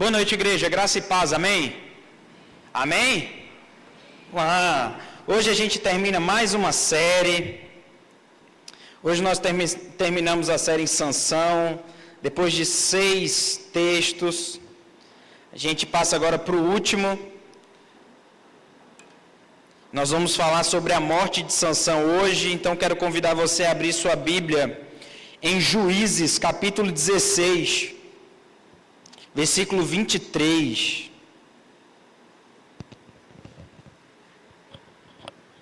Boa noite, igreja. Graça e paz. Amém? Amém? Hoje a gente termina mais uma série. Hoje nós terminamos a série em Sansão. Depois de 6 textos, a gente passa agora para o último. Nós vamos falar sobre a morte de Sansão hoje. Então quero convidar você a abrir sua Bíblia em Juízes, capítulo 16. Versículo 23.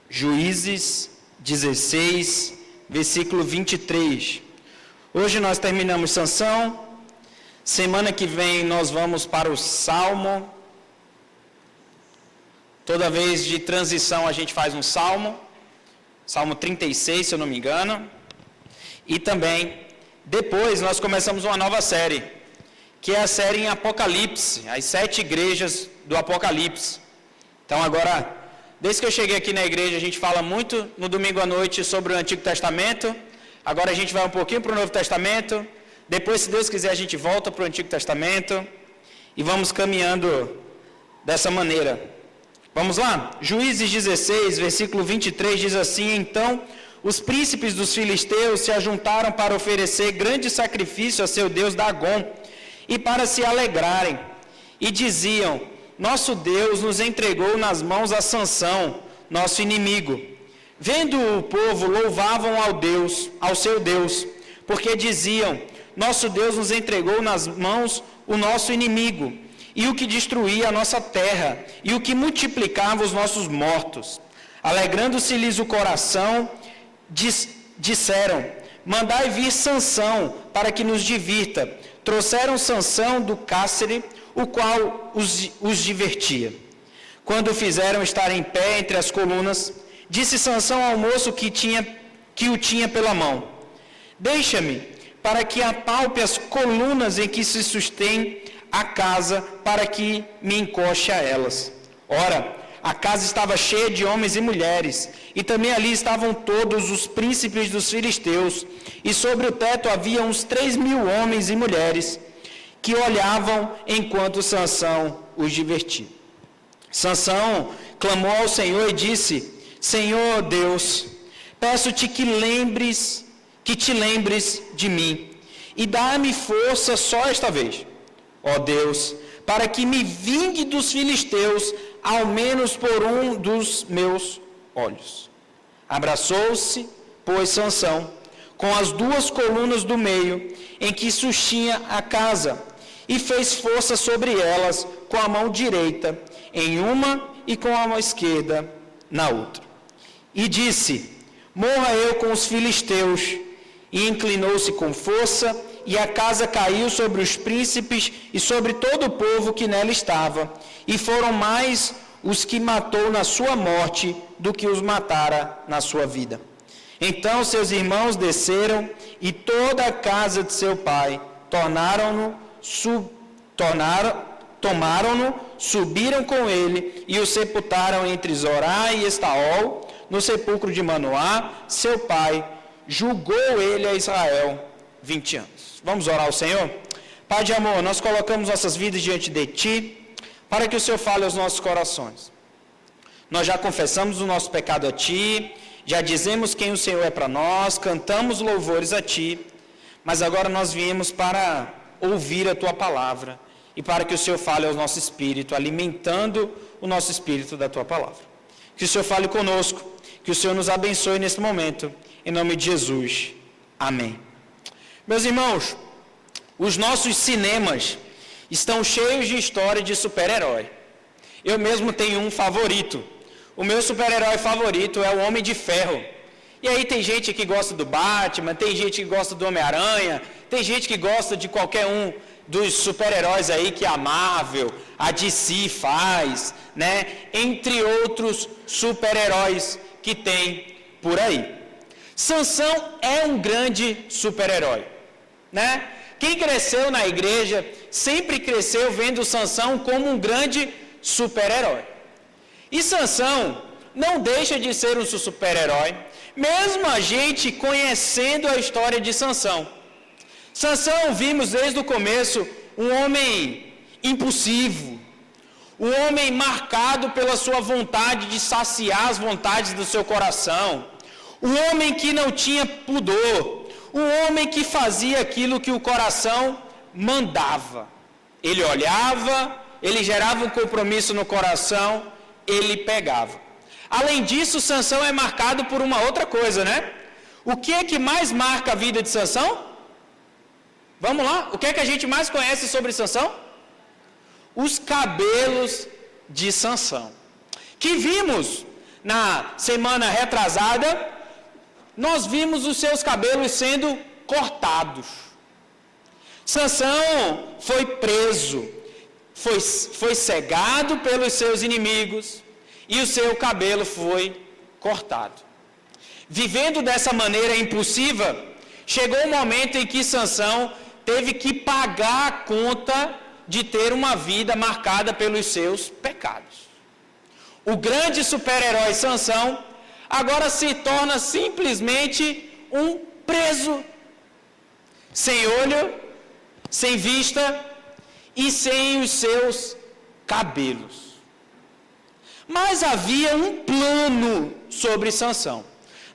Juízes 16, versículo 23. Hoje nós terminamos Sansão. Semana que vem nós vamos para o Salmo. Toda vez de transição a gente faz um Salmo. Salmo 36, se eu não me engano. E também, depois nós começamos uma nova série, que é a série em Apocalipse, as 7 igrejas do Apocalipse. Então agora, desde que eu cheguei aqui na igreja, a gente fala muito no domingo à noite sobre o Antigo Testamento. Agora a gente vai um pouquinho para o Novo Testamento. Depois, se Deus quiser, a gente volta para o Antigo Testamento. E vamos caminhando dessa maneira. Vamos lá? Juízes 16, versículo 23 diz assim: Então os príncipes dos filisteus se ajuntaram para oferecer grande sacrifício a seu deus Dagom, e para se alegrarem, e diziam: Nosso Deus nos entregou nas mãos a Sansão, nosso inimigo. Vendo o povo, louvavam ao seu Deus, porque diziam: Nosso Deus nos entregou nas mãos o nosso inimigo, e o que destruía a nossa terra, e o que multiplicava os nossos mortos. Alegrando-se-lhes o coração, disseram: Mandai vir Sansão, para que nos divirta. Trouxeram Sansão do cárcere, o qual os divertia. Quando o fizeram estar em pé entre as colunas, disse Sansão ao moço que o tinha pela mão: Deixa-me, para que apalpe as colunas em que se sustém a casa, para que me encoste a elas. Ora, a casa estava cheia de homens e mulheres, e também ali estavam todos os príncipes dos filisteus, e sobre o teto havia uns 3.000 homens e mulheres, que olhavam enquanto Sansão os divertia. Sansão clamou ao Senhor e disse: Senhor Deus, peço-te que te lembres de mim, e dá-me força só esta vez, ó Deus, para que me vingue dos filisteus, ao menos por um dos meus olhos. Abraçou-se, pois, Sansão, com as 2 colunas do meio, em que sustinha a casa, e fez força sobre elas com a mão direita em uma e com a mão esquerda na outra. E disse: Morra eu com os filisteus. E inclinou-se com força, e a casa caiu sobre os príncipes e sobre todo o povo que nela estava, e foram mais os que matou na sua morte do que os matara na sua vida. Então seus irmãos desceram, e toda a casa de seu pai tomaram-no, subiram com ele, e o sepultaram entre Zorá e Estaol, no sepulcro de Manoá, seu pai. Julgou ele a Israel 20 anos. Vamos orar ao Senhor? Pai de amor, nós colocamos nossas vidas diante de Ti, para que o Senhor fale aos nossos corações. Nós já confessamos o nosso pecado a Ti, já dizemos quem o Senhor é para nós, cantamos louvores a Ti, mas agora nós viemos para ouvir a Tua palavra, e para que o Senhor fale ao nosso espírito, alimentando o nosso espírito da Tua palavra. Que o Senhor fale conosco, que o Senhor nos abençoe nesse momento, em nome de Jesus. Amém. Meus irmãos, os nossos cinemas estão cheios de história de super-herói. Eu mesmo tenho um favorito. O meu super-herói favorito é o Homem de Ferro. E aí tem gente que gosta do Batman, tem gente que gosta do Homem-Aranha, tem gente que gosta de qualquer um dos super-heróis aí que a Marvel, a DC faz, né? Entre outros super-heróis que tem por aí. Sansão é um grande super-herói, né? Quem cresceu na igreja sempre cresceu vendo Sansão como um grande super-herói. E Sansão não deixa de ser um super-herói, mesmo a gente conhecendo a história de Sansão. Sansão, vimos desde o começo, um homem impulsivo, o homem marcado pela sua vontade de saciar as vontades do seu coração, o homem que não tinha pudor, o homem que fazia aquilo que o coração mandava. Ele olhava, ele gerava um compromisso no coração, ele pegava. Além disso, Sansão é marcado por uma outra coisa, né? O que é que mais marca a vida de Sansão? Vamos lá, o que é que a gente mais conhece sobre Sansão? Os cabelos de Sansão, que vimos na semana retrasada. Nós vimos os seus cabelos sendo cortados. Sansão foi preso, foi cegado pelos seus inimigos e o seu cabelo foi cortado. Vivendo dessa maneira impulsiva, chegou um momento em que Sansão teve que pagar a conta de ter uma vida marcada pelos seus pecados. O grande super-herói Sansão agora se torna simplesmente um preso, sem olho, sem vista e sem os seus cabelos. Mas havia um plano sobre Sansão.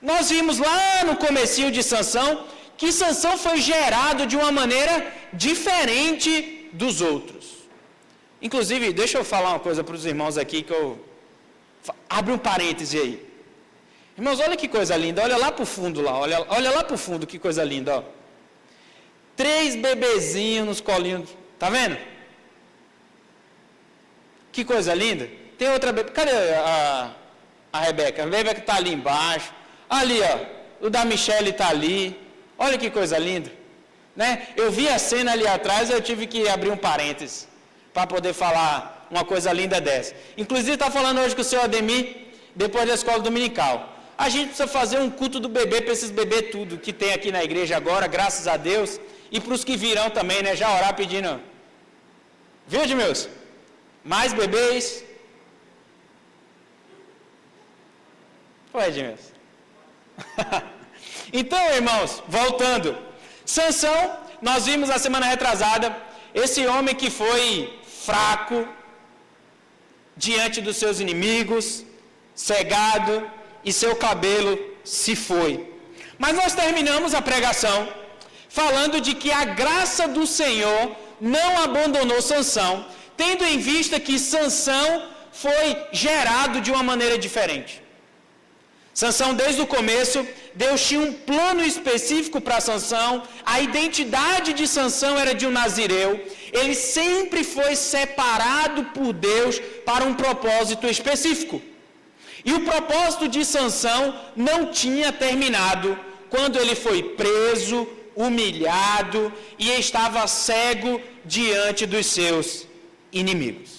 Nós vimos lá no comecinho de Sansão que Sansão foi gerado de uma maneira diferente dos outros. Inclusive, deixa eu falar uma coisa para os irmãos aqui que eu... Abre um parêntese aí. Irmãos, olha que coisa linda, olha lá para o fundo lá, olha lá para o fundo, que coisa linda, ó. 3 bebezinhos nos colinhos, tá vendo? Que coisa linda. Tem outra bebê, cadê a Rebeca? A Rebeca está ali embaixo, ali ó, o da Michele está ali, olha que coisa linda, né? Eu vi a cena ali atrás, eu tive que abrir um parêntese, para poder falar uma coisa linda dessa. Inclusive está falando hoje com o senhor Ademir, depois da escola dominical. A gente precisa fazer um culto do bebê para esses bebês tudo que tem aqui na igreja agora, graças a Deus, e para os que virão também, né? Já orar pedindo. Viu, Edmilson? Mais bebês. Foi, Edmilson. Então, irmãos, voltando. Sansão, nós vimos na semana retrasada, esse homem que foi fraco diante dos seus inimigos, cegado, e seu cabelo se foi. Mas nós terminamos a pregação falando de que a graça do Senhor não abandonou Sansão, tendo em vista que Sansão foi gerado de uma maneira diferente. Sansão, desde o começo, Deus tinha um plano específico para Sansão. A identidade de Sansão era de um nazireu. Ele sempre foi separado por Deus para um propósito específico. E o propósito de Sansão não tinha terminado quando ele foi preso, humilhado e estava cego diante dos seus inimigos.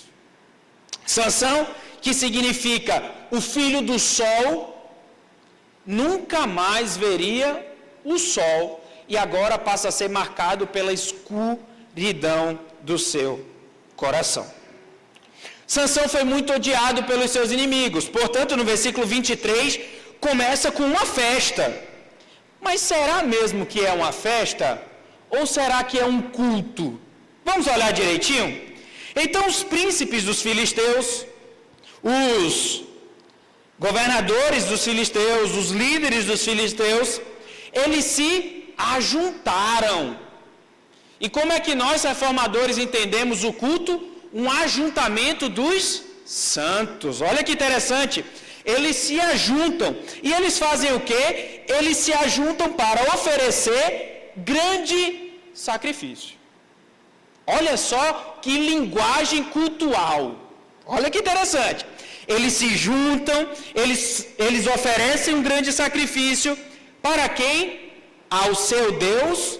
Sansão, que significa o filho do sol, nunca mais veria o sol e agora passa a ser marcado pela escuridão do seu coração. Sansão foi muito odiado pelos seus inimigos, portanto no versículo 23 começa com uma festa. Mas será mesmo que é uma festa? Ou será que é um culto? Vamos olhar direitinho? Então os príncipes dos filisteus, os governadores dos filisteus, os líderes dos filisteus, eles se ajuntaram. E como é que nós, reformadores, entendemos o culto? Um ajuntamento dos santos. Olha que interessante. Eles se ajuntam. E eles fazem o quê? Eles se ajuntam para oferecer grande sacrifício. Olha só que linguagem cultual. Olha que interessante. Eles se juntam, eles oferecem um grande sacrifício. Para quem? Ao seu Deus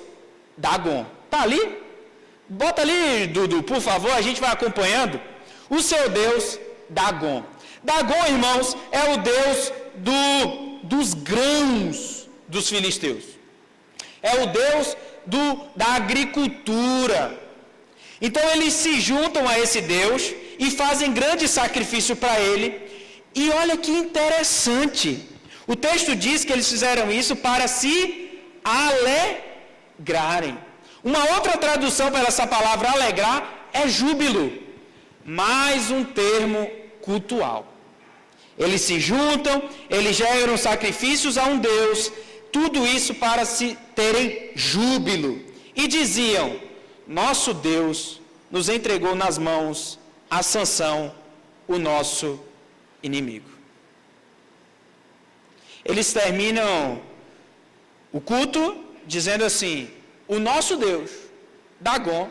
Dagon. Está ali? Bota ali, Dudu, por favor, a gente vai acompanhando. O seu Deus Dagon. Dagon, irmãos, é o Deus dos grãos dos filisteus. É o Deus da agricultura. Então eles se juntam a esse Deus e fazem grande sacrifício para ele. E olha que interessante. O texto diz que eles fizeram isso para se alegrarem. Uma outra tradução para essa palavra alegrar é júbilo, mais um termo cultual. Eles se juntam, eles geram sacrifícios a um Deus, tudo isso para se terem júbilo. E diziam, nosso Deus nos entregou nas mãos a Sansão, o nosso inimigo. Eles terminam o culto dizendo assim, o nosso Deus, Dagon,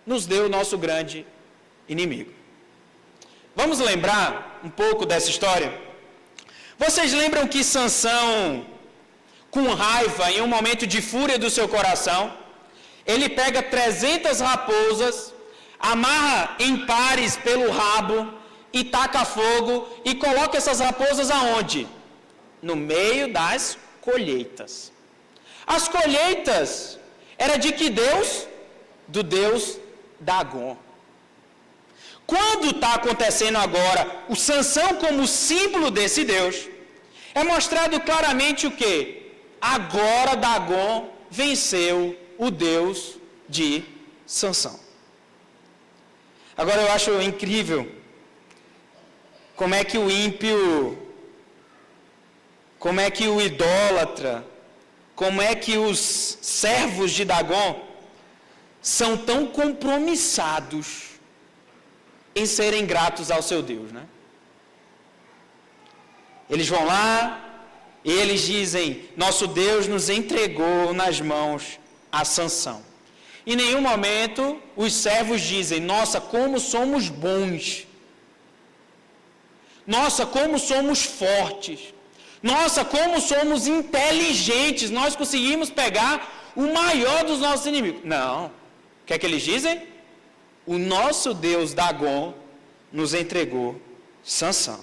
nos deu o nosso grande inimigo. Vamos lembrar um pouco dessa história? Vocês lembram que Sansão, com raiva, em um momento de fúria do seu coração, ele pega 300 raposas, amarra em pares pelo rabo e taca fogo e coloca essas raposas aonde? No meio das colheitas. As colheitas era de que Deus? Do Deus Dagon. Quando está acontecendo agora o Sansão como símbolo desse Deus, é mostrado claramente o quê? Agora Dagon venceu o Deus de Sansão. Agora eu acho incrível como é que o ímpio, como é que o idólatra, como é que os servos de Dagon são tão compromissados em serem gratos ao seu Deus, né? Eles vão lá e eles dizem, nosso Deus nos entregou nas mãos a Sansão. Em nenhum momento os servos dizem, nossa, como somos bons. Nossa, como somos fortes. Nossa, como somos inteligentes. Nós conseguimos pegar o maior dos nossos inimigos. Não. O que é que eles dizem? O nosso Deus Dagon nos entregou Sansão.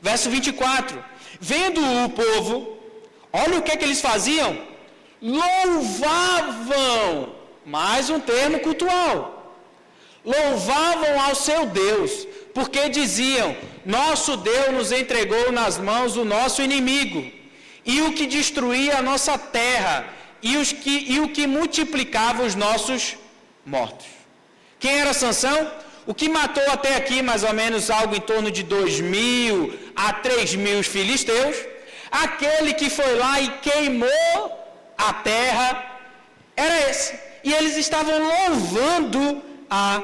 Verso 24. Vendo o povo, olha o que é que eles faziam. Louvavam. Mais um termo cultual. Louvavam ao seu Deus, porque diziam, nosso Deus nos entregou nas mãos o nosso inimigo, e o que destruía a nossa terra, e o que multiplicava os nossos mortos. Quem era Sansão? O que matou até aqui mais ou menos algo em torno de 2.000 a 3.000 filisteus, aquele que foi lá e queimou a terra, era esse. E eles estavam louvando a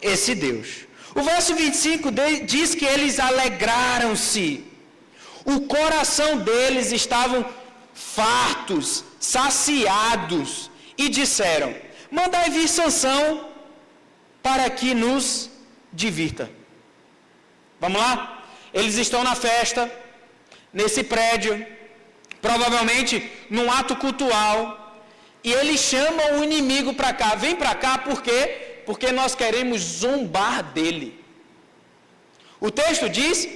esse Deus. O verso 25 diz que eles alegraram-se. O coração deles estavam fartos, saciados, e disseram, mandai vir Sansão para que nos divirta. Vamos lá? Eles estão na festa, nesse prédio, provavelmente num ato cultual, e eles chamam o inimigo para cá. Vem para cá, por quê? Porque nós queremos zombar dele. O texto diz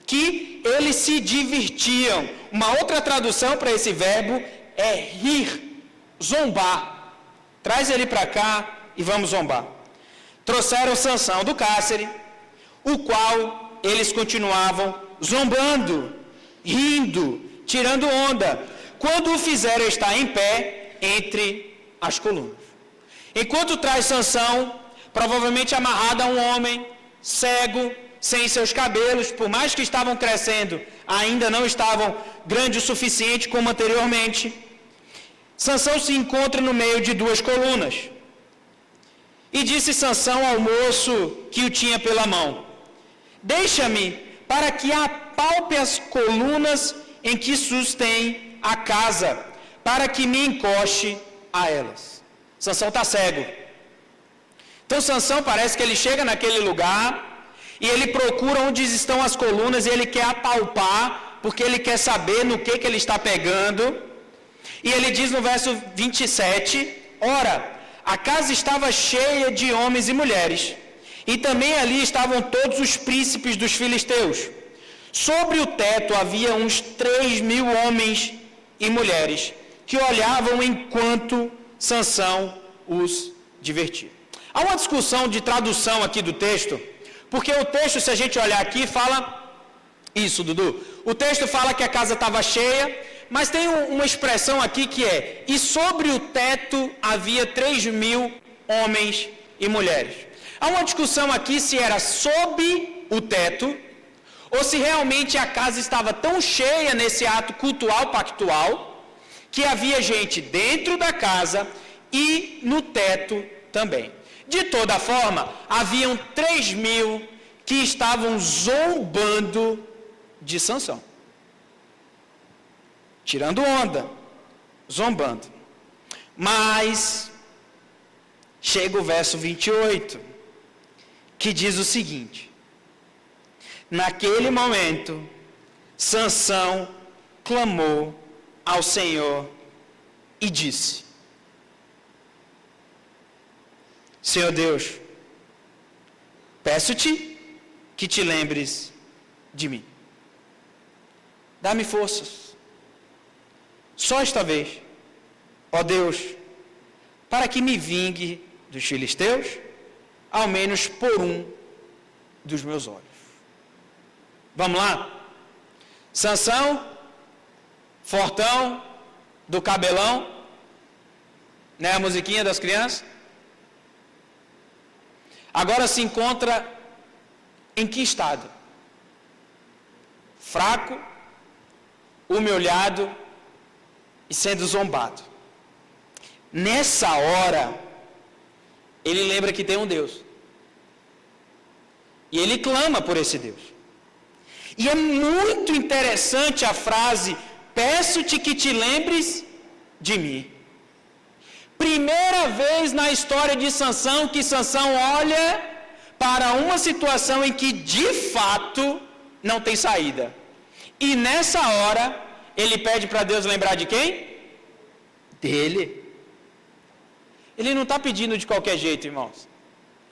que eles se divertiam. Uma outra tradução para esse verbo é rir, zombar. Traz ele para cá e vamos zombar. Trouxeram Sansão do cárcere, o qual eles continuavam zombando, rindo, tirando onda, quando o fizeram estar em pé entre as colunas. Enquanto traz Sansão, provavelmente amarrado a um homem, cego, sem seus cabelos, por mais que estavam crescendo, ainda não estavam grande o suficiente como anteriormente. Sansão se encontra no meio de duas colunas. E disse Sansão ao moço que o tinha pela mão, deixa-me para que apalpe as colunas em que sustém a casa, para que me encoste a elas. Sansão está cego. Então Sansão parece que ele chega naquele lugar e ele procura onde estão as colunas e ele quer apalpar, porque ele quer saber no que ele está pegando. E ele diz no verso 27, ora, a casa estava cheia de homens e mulheres, e também ali estavam todos os príncipes dos filisteus. Sobre o teto havia uns 3.000 homens e mulheres, que olhavam enquanto Sansão os divertia. Há uma discussão de tradução aqui do texto, porque o texto, se a gente olhar aqui, fala isso, Dudu. O texto fala que a casa estava cheia, mas tem uma expressão aqui que é, e sobre o teto havia 3.000 homens e mulheres. Há uma discussão aqui se era sob o teto, ou se realmente a casa estava tão cheia nesse ato cultual pactual, que havia gente dentro da casa e no teto também. De toda forma, haviam 3.000 que estavam zombando de Sansão. Tirando onda, zombando. Mas chega o verso 28, que diz o seguinte: naquele momento, Sansão clamou ao Senhor e disse: Senhor Deus, peço-te que te lembres de mim. Dá-me forças, só esta vez, ó Deus, para que me vingue dos filisteus, ao menos por um dos meus olhos. Vamos lá? Sansão, fortão, do cabelão, né, a musiquinha das crianças, agora se encontra em que estado? Fraco, humilhado e sendo zombado. Nessa hora, ele lembra que tem um Deus. E ele clama por esse Deus. E é muito interessante a frase: peço-te que te lembres de mim. Primeira vez na história de Sansão que Sansão olha para uma situação em que de fato não tem saída. E nessa hora, ele pede para Deus lembrar de quem? Dele. Ele não está pedindo de qualquer jeito, irmãos.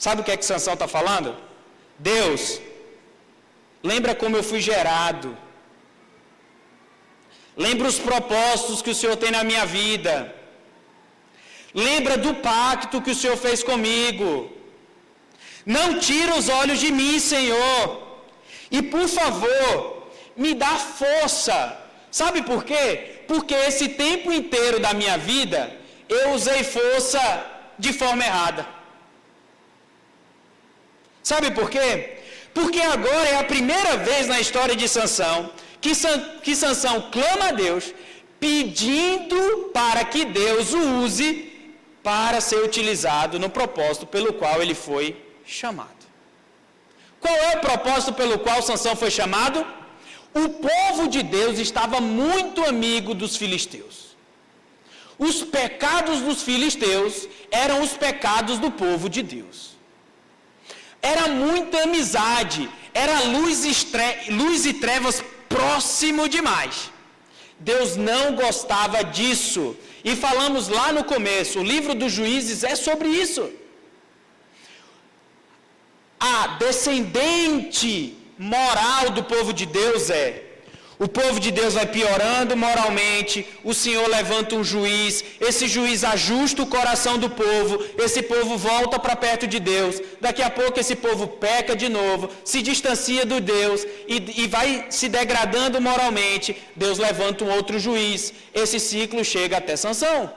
Sabe o que é que Sansão está falando? Deus, lembra como eu fui gerado. Lembra os propósitos que o Senhor tem na minha vida. Lembra do pacto que o Senhor fez comigo. Não tira os olhos de mim, Senhor. E por favor, me dá força. Sabe por quê? Porque esse tempo inteiro da minha vida, eu usei força de forma errada. Sabe por quê? Porque agora é a primeira vez na história de Sansão que Sansão clama a Deus, pedindo para que Deus o use para ser utilizado no propósito pelo qual ele foi chamado. Qual é o propósito pelo qual Sansão foi chamado? O povo de Deus estava muito amigo dos filisteus. Os pecados dos filisteus eram os pecados do povo de Deus. Era muita amizade, era luz e trevas próximo demais. Deus não gostava disso. E falamos lá no começo, o livro dos Juízes é sobre isso. A descendente moral do povo de Deus o povo de Deus vai piorando moralmente, o Senhor levanta um juiz, esse juiz ajusta o coração do povo, esse povo volta para perto de Deus, daqui a pouco esse povo peca de novo, se distancia do Deus e vai se degradando moralmente, Deus levanta um outro juiz, esse ciclo chega até Sansão.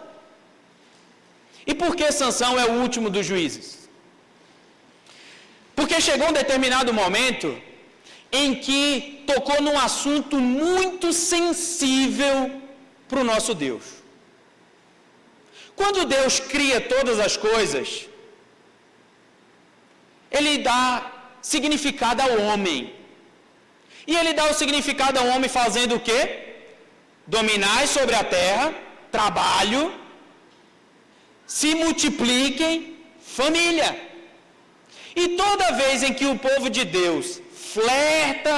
E por que Sansão é o último dos juízes? Porque chegou um determinado momento em que tocou num assunto muito sensível para o nosso Deus. Quando Deus cria todas as coisas, Ele dá significado ao homem. E Ele dá o significado ao homem fazendo o quê? Dominai sobre a terra, trabalho, se multipliquem, família. E toda vez em que o povo de Deus flerta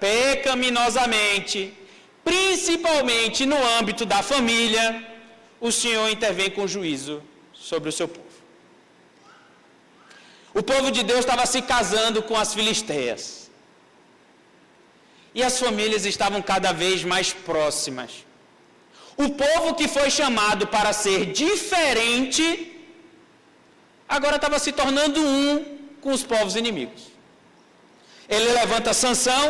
pecaminosamente, principalmente no âmbito da família, o Senhor intervém com juízo sobre o seu povo. O povo de Deus estava se casando com as filisteias. E as famílias estavam cada vez mais próximas. O povo que foi chamado para ser diferente, agora estava se tornando um com os povos inimigos. Ele levanta Sansão,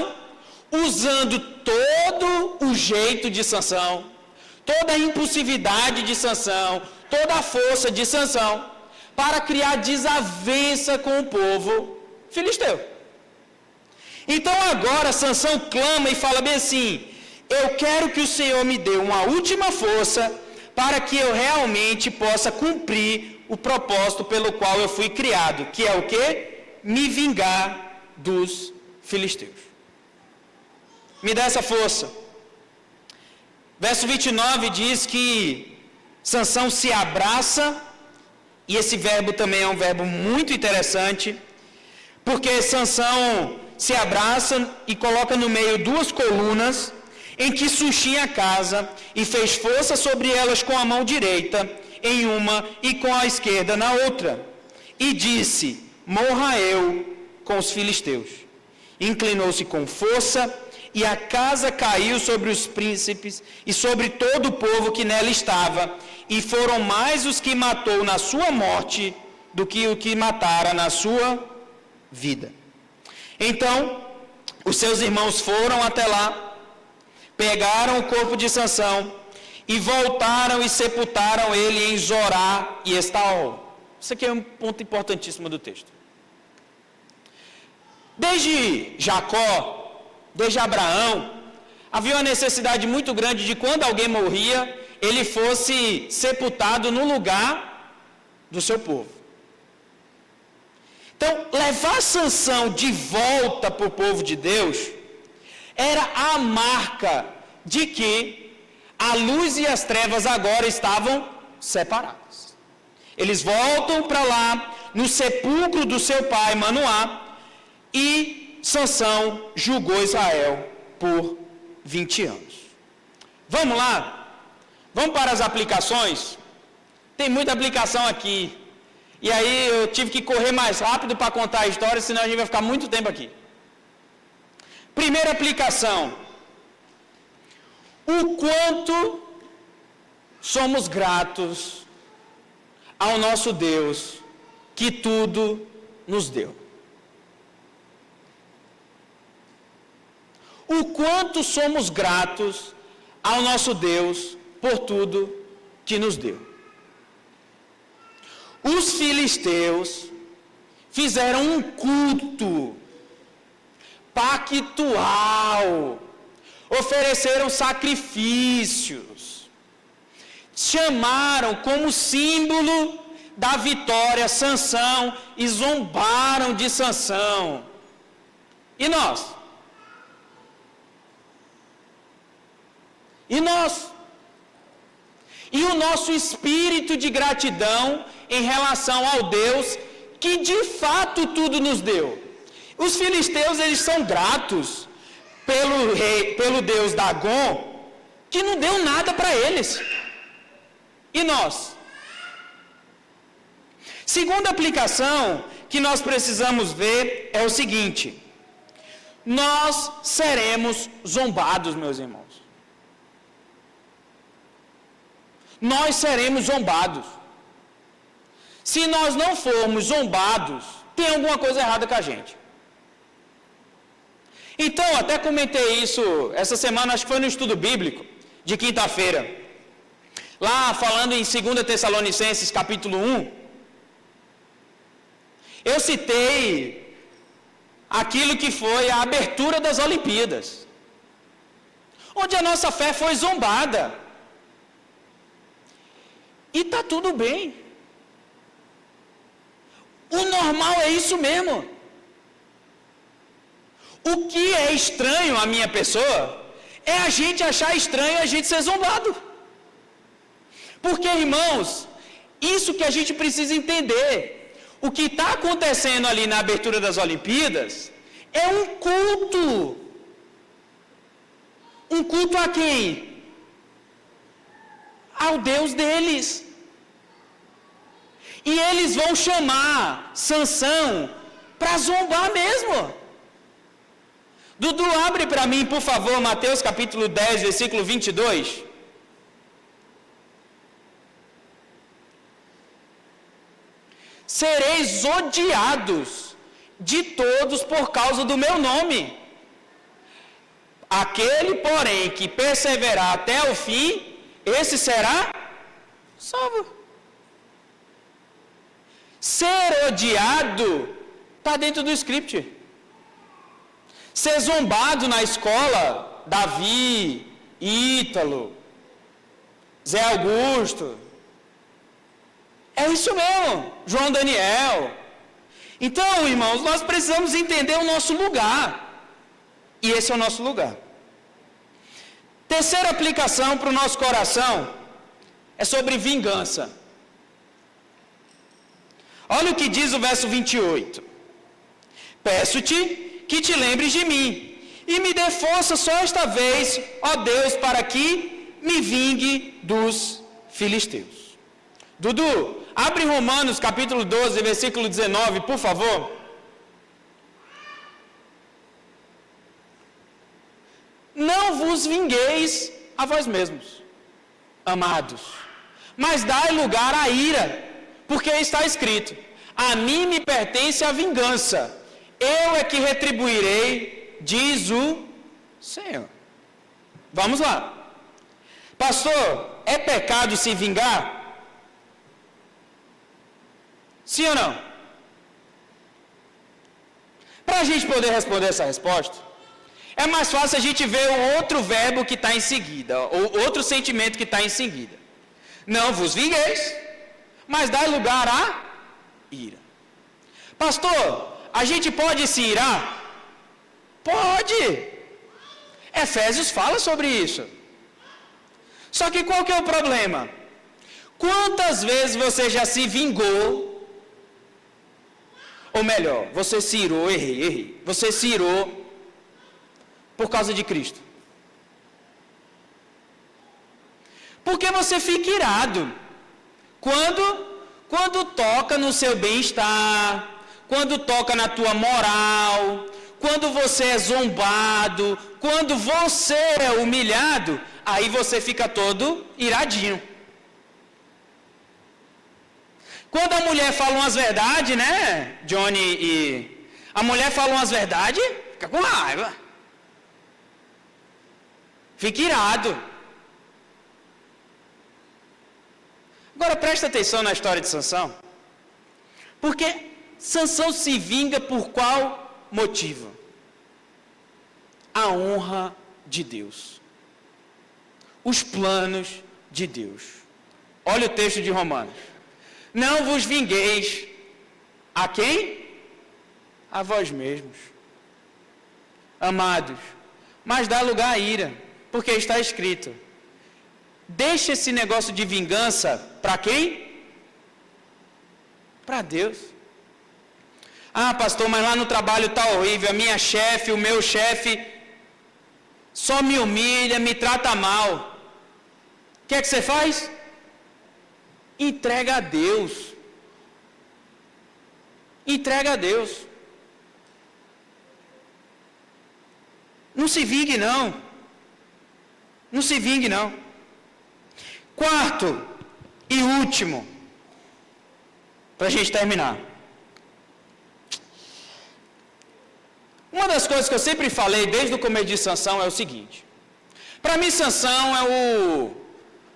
usando todo o jeito de Sansão, toda a impulsividade de Sansão, toda a força de Sansão, para criar desavença com o povo filisteu. Então agora Sansão clama e fala bem assim: eu quero que o Senhor me dê uma última força para que eu realmente possa cumprir o propósito pelo qual eu fui criado, que é o quê? Me vingar dos filisteus. Me dá essa força. Verso 29 diz que Sansão se abraça, e esse verbo também é um verbo muito interessante, porque Sansão se abraça e coloca no meio duas colunas em que sustinha a casa e fez força sobre elas com a mão direita em uma e com a esquerda na outra. E disse: morra eu com os filisteus. Inclinou-se com força e a casa caiu sobre os príncipes e sobre todo o povo que nela estava, e foram mais os que matou na sua morte do que o que matara na sua vida. Então, os seus irmãos foram até lá, pegaram o corpo de Sansão e voltaram e sepultaram ele em Zorá e Estaol. Isso aqui é um ponto importantíssimo do texto. Desde Jacó, desde Abraão, havia uma necessidade muito grande de quando alguém morria, ele fosse sepultado no lugar do seu povo. Então, levar Sansão de volta para o povo de Deus era a marca de que a luz e as trevas agora estavam separadas. Eles voltam para lá, no sepulcro do seu pai Manoá, e Sansão julgou Israel por 20 anos. Vamos lá? Vamos para as aplicações? Tem muita aplicação aqui. E aí eu tive que correr mais rápido para contar a história, senão a gente vai ficar muito tempo aqui. Primeira aplicação: o quanto somos gratos ao nosso Deus que tudo nos deu. O quanto somos gratos ao nosso Deus por tudo que nos deu. Os filisteus fizeram um culto pactual, ofereceram sacrifícios, chamaram como símbolo da vitória Sansão e zombaram de Sansão. E nós? E nós? E o nosso espírito de gratidão em relação ao Deus que de fato tudo nos deu. Os filisteus, eles são gratos pelo Deus Dagon, que não deu nada para eles. E nós? Segunda aplicação que nós precisamos ver é o seguinte: nós seremos zombados, meus irmãos. Nós seremos zombados. Se nós não formos zombados, tem alguma coisa errada com a gente. Então, até comentei isso essa semana, acho que foi no estudo bíblico de quinta-feira. Lá, falando em 2 Tessalonicenses, capítulo 1, eu citei aquilo que foi a abertura das Olimpíadas, onde a nossa fé foi zombada. E está tudo bem. O normal é isso mesmo. O que é estranho à minha pessoa é a gente achar estranho a gente ser zombado. Porque, irmãos, isso que a gente precisa entender. O que está acontecendo ali na abertura das Olimpíadas é um culto. Um culto a quem? Ao Deus deles. E eles vão chamar Sansão para zombar mesmo. Dudu, abre para mim, por favor, Mateus capítulo 10, versículo 22. Sereis odiados de todos por causa do meu nome. Aquele, porém, que perseverar até o fim, esse será salvo. Ser odiado está dentro do script. Ser zombado na escola, Davi, Ítalo, Zé Augusto, é isso mesmo, João Daniel. Então, irmãos, nós precisamos entender o nosso lugar, e esse é o nosso lugar. Terceira aplicação para o nosso coração é sobre vingança. Olha o que diz o verso 28. Peço-te que te lembres de mim, e me dê força só esta vez, ó Deus, para que me vingue dos filisteus. Dudu, abre Romanos capítulo 12, versículo 19, por favor. Não vos vingueis a vós mesmos, amados, mas dai lugar à ira, porque está escrito: a mim me pertence a vingança, eu é que retribuirei, diz o Senhor. Vamos lá. Pastor, é pecado se vingar? Sim ou não? Para a gente poder responder essa resposta, é mais fácil a gente ver o outro verbo que está em seguida, ou outro sentimento que está em seguida. Não vos vingueis, mas dai lugar à ira. Pastor, a gente pode se irar? Pode. Efésios fala sobre isso. Só que qual que é o problema? Quantas vezes você já se vingou? Ou melhor, você se irou, errei. Você se irou por causa de Cristo. Porque você fica irado quando toca no seu bem-estar, quando toca na tua moral, quando você é zombado, quando você é humilhado, aí você fica todo iradinho. Quando a mulher fala umas verdades, né, Johnny e... A mulher fala umas verdades, fica com raiva. Fica irado. Agora presta atenção na história de Sansão. Porque Sansão se vinga por qual motivo? A honra de Deus. Os planos de Deus. Olha o texto de Romanos. Não vos vingueis. A quem? A vós mesmos. Amados, mas dá lugar à ira, porque está escrito: deixa esse negócio de vingança para quem? Para Deus. Ah, pastor, mas lá no trabalho está horrível, a minha chefe, o meu chefe só me humilha, me trata mal. O que é que você faz? Entrega a Deus. Entrega a Deus. Não se vingue não. Não se vingue não. Quarto e último, para a gente terminar. Uma das coisas que eu sempre falei desde o começo de Sansão é o seguinte: para mim Sansão é o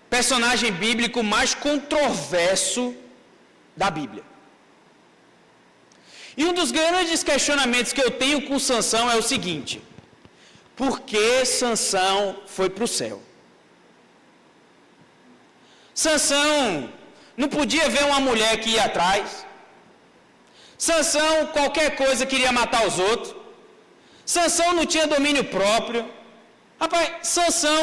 personagem bíblico mais controverso da Bíblia. E um dos grandes questionamentos que eu tenho com Sansão é o seguinte: por que Sansão foi para o céu? Sansão não podia ver uma mulher que ia atrás. Sansão, qualquer coisa, queria matar os outros. Sansão não tinha domínio próprio. Rapaz, Sansão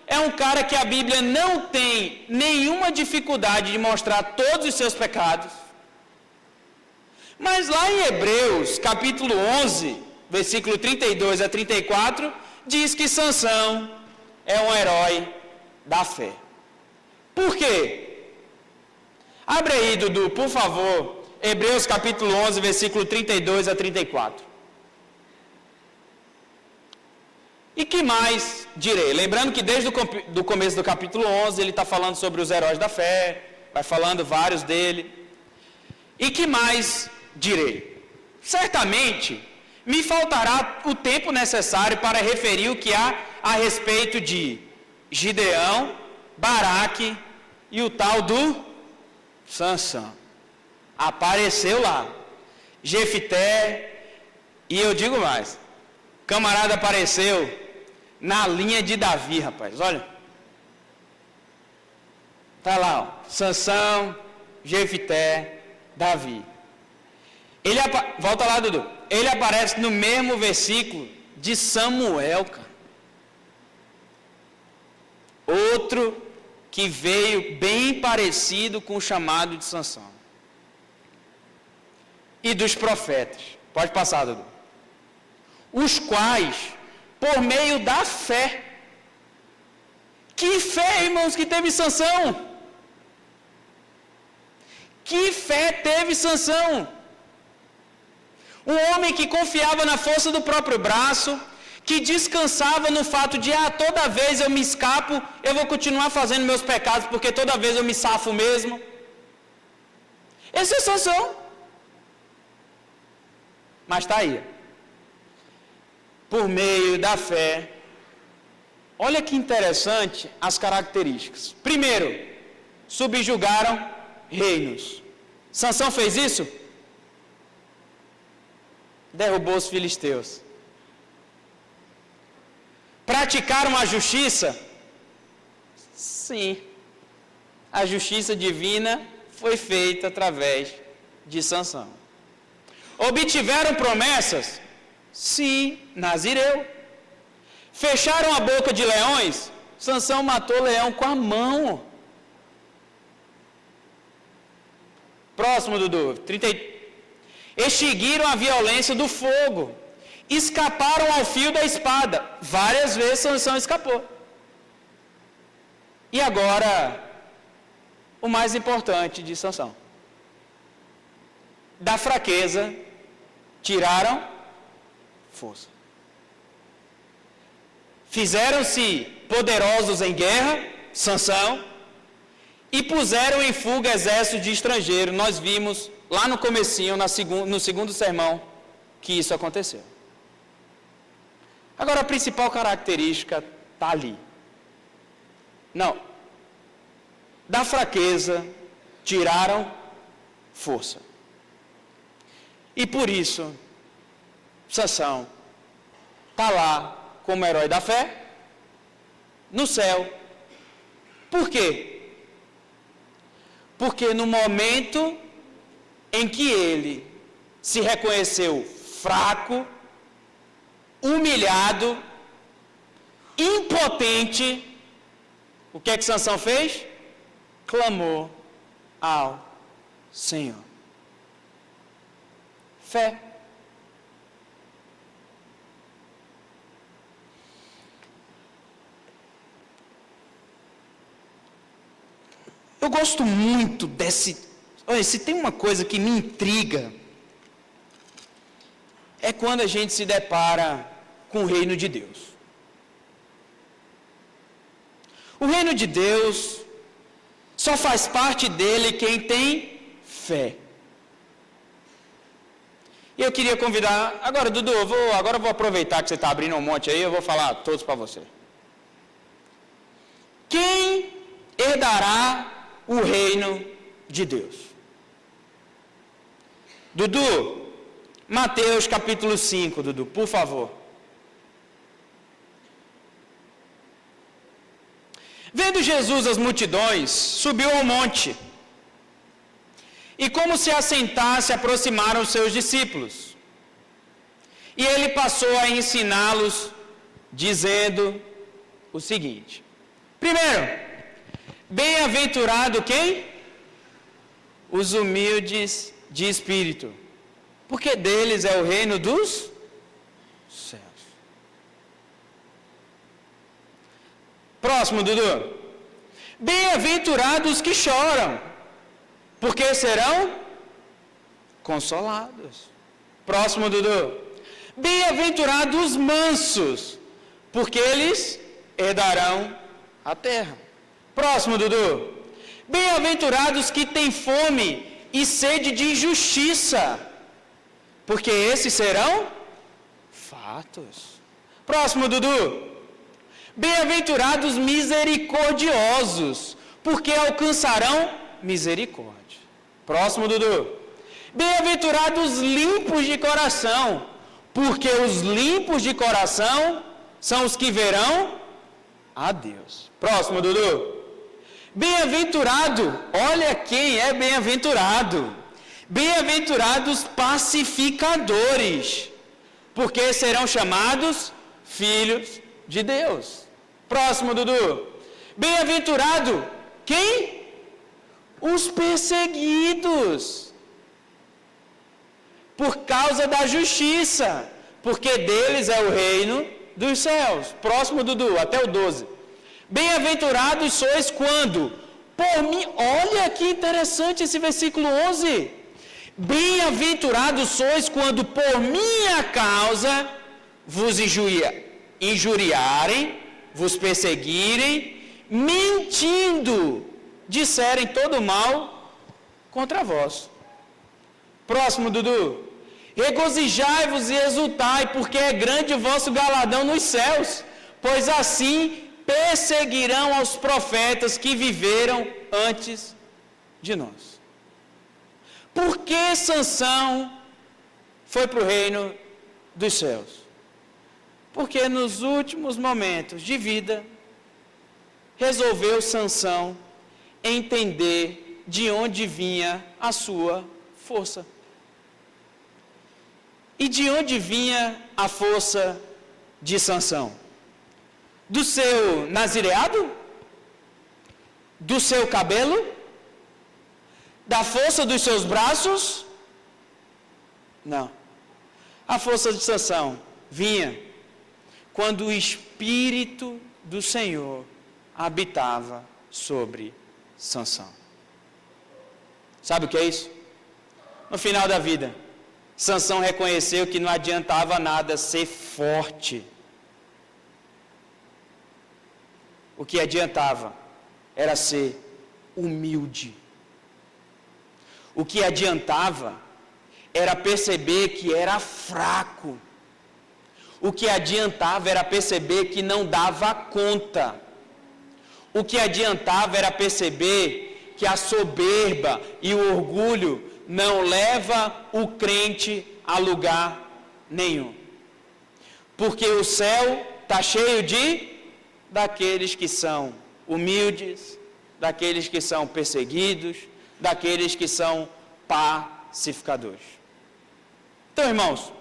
é um cara que a Bíblia não tem nenhuma dificuldade de mostrar todos os seus pecados. Mas lá em Hebreus, capítulo 11, versículo 32 a 34, diz que Sansão é um herói da fé. Por quê? Abre aí, Dudu, por favor, Hebreus capítulo 11, versículo 32 a 34. E que mais direi? Lembrando que desde o começo do capítulo 11, ele está falando sobre os heróis da fé, vai falando vários dele. E que mais direi? Certamente, me faltará o tempo necessário para referir o que há a respeito de Gideão, Baraque e o tal do Sansão. apareceu lá. Jefité, e eu digo mais, camarada apareceu na linha de Davi, rapaz, olha. Tá lá, ó, Sansão, Jefité, Davi. Volta lá, Dudu. Ele aparece no mesmo versículo de Samuel, cara. Outro que veio bem parecido com o chamado de Sansão. E dos profetas. Pode passar, Dudu. Os quais, por meio da fé. Que fé, irmãos, que teve Sansão? Que fé teve Sansão? Um homem que confiava na força do próprio braço, que descansava no fato de, toda vez eu me escapo, eu vou continuar fazendo meus pecados, porque toda vez eu me safo mesmo. Esse é Sansão. Mas está aí. Por meio da fé. Olha que interessante as características. Primeiro, subjugaram reinos. Sansão fez isso? Derrubou os filisteus. Praticaram a justiça? Sim. A justiça divina foi feita através de Sansão. Obtiveram promessas? Sim, Nazireu. Fecharam a boca de leões? Sansão matou o leão com a mão. Próximo, Dudu. 30. Extinguiram a violência do fogo. Escaparam ao fio da espada. Várias vezes Sansão escapou. E agora, o mais importante de Sansão. Da fraqueza, tiraram força. Fizeram-se poderosos em guerra, Sansão, e puseram em fuga exército de estrangeiro. Nós vimos lá no comecinho, no segundo sermão, que isso aconteceu. Agora, a principal característica está ali. Não. Da fraqueza, tiraram força. E por isso, Sansão está lá como herói da fé, no céu. Por quê? Porque no momento em que ele se reconheceu fraco, humilhado, impotente, o que é que Sansão fez? Clamou ao Senhor. Fé. Eu gosto muito desse... Olha, se tem uma coisa que me intriga, é quando a gente se depara com o reino de Deus. O reino de Deus só faz parte dele quem tem fé. E eu queria convidar... Agora, Dudu, agora eu vou aproveitar que você está abrindo um monte aí, eu vou falar todos para você. Quem herdará o reino de Deus? Dudu, Mateus capítulo 5, Dudu, por favor. Vendo Jesus as multidões, subiu ao monte. E como se assentasse, aproximaram os seus discípulos. E ele passou a ensiná-los, dizendo o seguinte. Primeiro, bem-aventurado quem? Os humildes de espírito, porque deles é o reino dos céus. Próximo, Dudu. Bem-aventurados que choram, porque serão consolados. Próximo, Dudu. Bem-aventurados os mansos, porque eles herdarão a terra. Próximo, Dudu. Bem-aventurados que têm fome e sede de justiça, porque esses serão fartos. Próximo, Dudu. Bem-aventurados misericordiosos, porque alcançarão misericórdia. Próximo, Dudu. Bem-aventurados limpos de coração, porque os limpos de coração são os que verão a Deus. Próximo, Dudu. Bem-aventurado, olha quem é bem-aventurado. Bem-aventurados pacificadores, porque serão chamados filhos de Deus. Próximo, Dudu. Bem-aventurado, quem? Os perseguidos, por causa da justiça, porque deles é o reino dos céus. Próximo, Dudu, até o 12. Bem-aventurados sois quando, por mim, olha que interessante esse versículo 11. Bem-aventurados sois quando por minha causa vos injuriarem, vos perseguirem, mentindo, disserem todo mal contra vós. Próximo, Dudu. Regozijai-vos e exultai, porque é grande o vosso galardão nos céus, pois assim perseguirão aos profetas que viveram antes de nós. Por que Sansão foi para o reino dos céus? Porque nos últimos momentos de vida, resolveu Sansão entender de onde vinha a sua força. E de onde vinha a força de Sansão? Do seu nazireado? Do seu cabelo? Da força dos seus braços? Não. A força de Sansão vinha quando o Espírito do Senhor habitava sobre Sansão. Sabe o que é isso? No final da vida, Sansão reconheceu que não adiantava nada ser forte. O que adiantava era ser humilde. O que adiantava era perceber que era fraco. O que adiantava era perceber que não dava conta. O que adiantava era perceber que a soberba e o orgulho não leva o crente a lugar nenhum. Porque o céu está cheio daqueles que são humildes, daqueles que são perseguidos, daqueles que são pacificadores. Então, irmãos,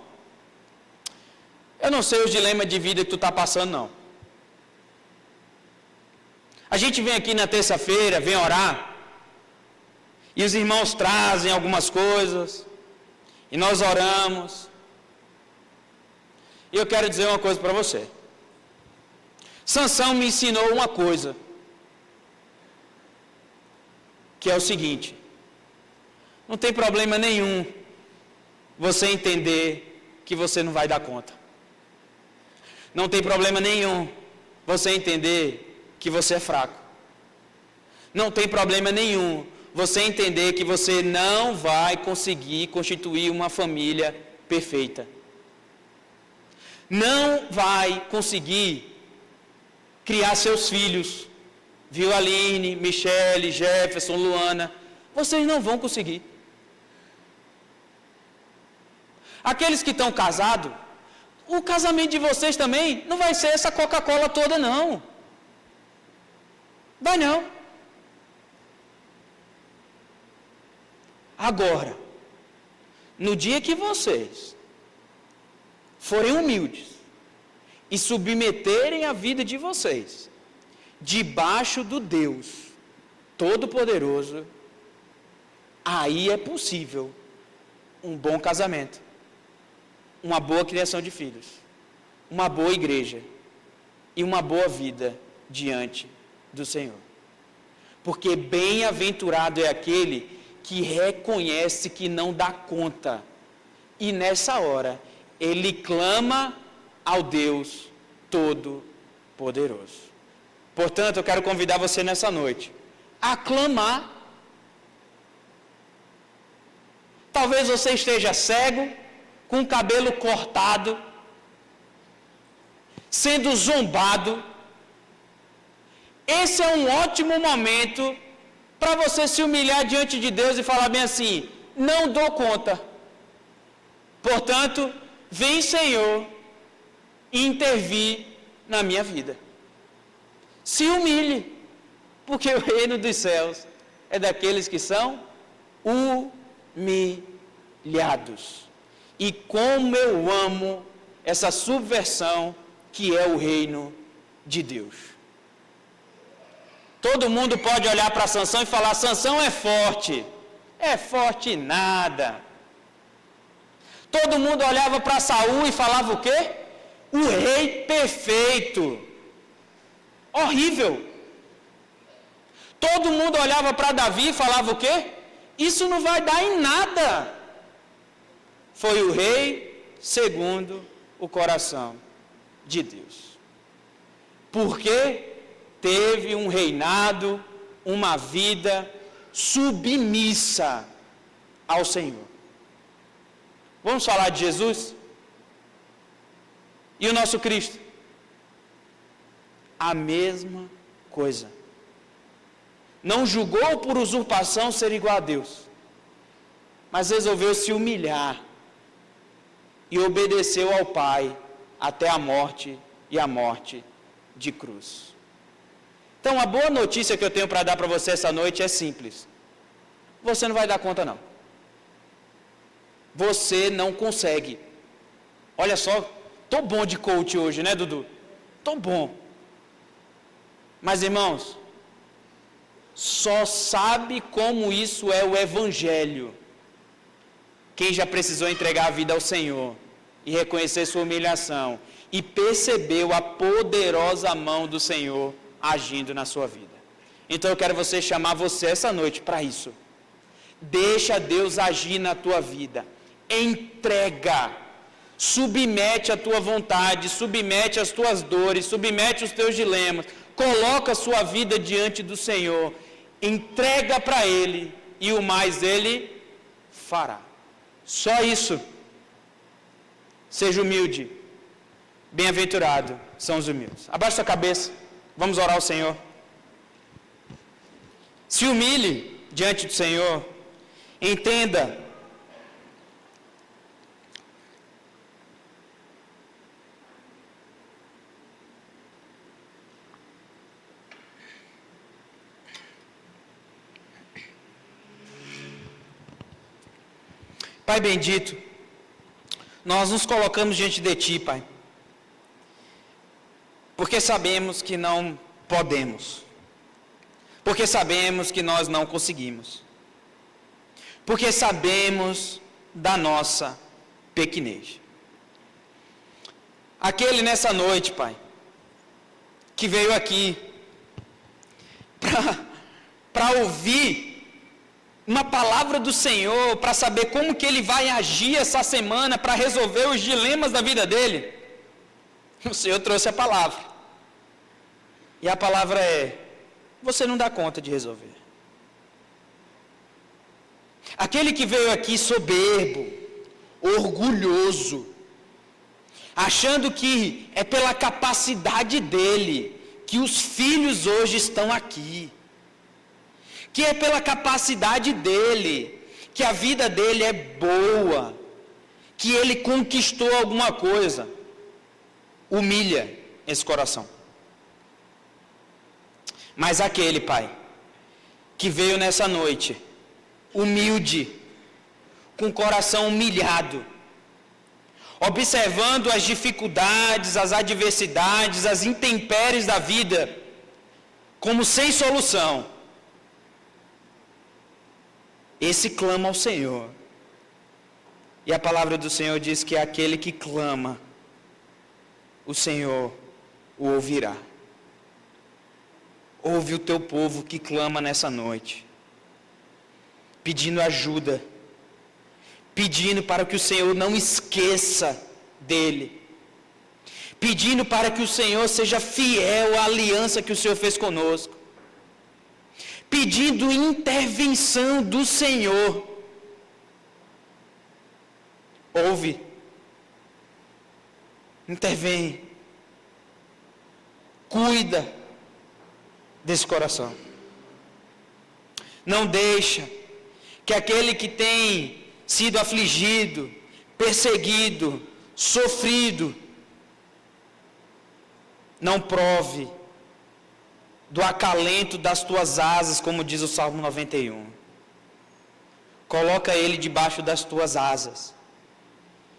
eu não sei os dilemas de vida que tu está passando, não. A gente vem aqui na terça-feira, vem orar, e os irmãos trazem algumas coisas, e nós oramos. E eu quero dizer uma coisa para você. Sansão me ensinou uma coisa, que é o seguinte: não tem problema nenhum você entender que você não vai dar conta. Não tem problema nenhum você entender que você é fraco. Não tem problema nenhum você entender que você não vai conseguir constituir uma família perfeita. Não vai conseguir criar seus filhos, viu, Aline, Michele, Jefferson, Luana, vocês não vão conseguir. Aqueles que estão casados, o casamento de vocês também não vai ser essa Coca-Cola toda, não. Vai não. Agora, no dia que vocês forem humildes e submeterem a vida de vocês debaixo do Deus Todo-Poderoso, aí é possível um bom casamento, uma boa criação de filhos, uma boa igreja e uma boa vida diante do Senhor. Porque bem-aventurado é aquele que reconhece que não dá conta e nessa hora ele clama ao Deus Todo-Poderoso. Portanto, eu quero convidar você nessa noite a clamar. Talvez você esteja cego, com o cabelo cortado, sendo zombado. Esse é um ótimo momento para você se humilhar diante de Deus e falar bem assim: não dou conta. Portanto, vem, Senhor, intervir na minha vida. Se humilhe, porque o reino dos céus é daqueles que são humilhados. E como eu amo essa subversão que é o reino de Deus. Todo mundo pode olhar para Sansão e falar: Sansão é forte. É forte nada. Todo mundo olhava para Saul e falava o quê? O rei perfeito. Horrível. Todo mundo olhava para Davi e falava o quê? Isso não vai dar em nada. Foi o rei segundo o coração de Deus. Porque teve um reinado, uma vida submissa ao Senhor. Vamos falar de Jesus? E o nosso Cristo? A mesma coisa. Não julgou por usurpação ser igual a Deus, mas resolveu se humilhar e obedeceu ao Pai até a morte e a morte de cruz. Então, a boa notícia que eu tenho para dar para você essa noite é simples. Você não vai dar conta, não. Você não consegue. Olha só, tô bom de coach hoje, né, Dudu? Tô bom. Mas, irmãos, só sabe como isso é o Evangelho quem já precisou entregar a vida ao Senhor e reconhecer sua humilhação e percebeu a poderosa mão do Senhor agindo na sua vida. Então eu quero chamar você essa noite para isso. Deixa Deus agir na tua vida. Entrega. Submete a tua vontade, submete as tuas dores, submete os teus dilemas. Coloca a sua vida diante do Senhor. Entrega para Ele e o mais Ele fará. Só isso. Seja humilde. Bem-aventurado são os humildes. Abaixe sua cabeça. Vamos orar ao Senhor. Se humilhe diante do Senhor. Entenda. Pai bendito, nós nos colocamos diante de Ti, Pai, porque sabemos que não podemos, porque sabemos que nós não conseguimos, porque sabemos da nossa pequenez. Aquele nessa noite, Pai, que veio aqui para ouvir uma palavra do Senhor, para saber como que Ele vai agir essa semana para resolver os dilemas da vida dele, o Senhor trouxe a palavra. E a palavra é: você não dá conta de resolver. Aquele que veio aqui soberbo, orgulhoso, achando que é pela capacidade dele que os filhos hoje estão aqui, que é pela capacidade dele que a vida dele é boa, que ele conquistou alguma coisa, humilha esse coração. Mas aquele, Pai, que veio nessa noite, humilde, com o coração humilhado, observando as dificuldades, as adversidades, as intempéries da vida, como sem solução, esse clama ao Senhor. E a palavra do Senhor diz que é aquele que clama, o Senhor o ouvirá. Ouve o teu povo que clama nessa noite, pedindo ajuda, pedindo para que o Senhor não esqueça dele, pedindo para que o Senhor seja fiel à aliança que o Senhor fez conosco, pedindo intervenção do Senhor. Ouve, intervém, cuida desse coração. Não deixa que aquele que tem sido afligido, perseguido, sofrido, não prove do acalento das tuas asas, como diz o Salmo 91. Coloca ele debaixo das tuas asas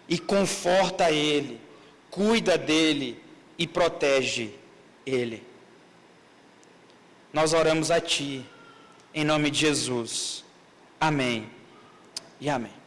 e conforta ele, cuida dele e protege ele. Nós oramos a Ti, em nome de Jesus. Amém e amém.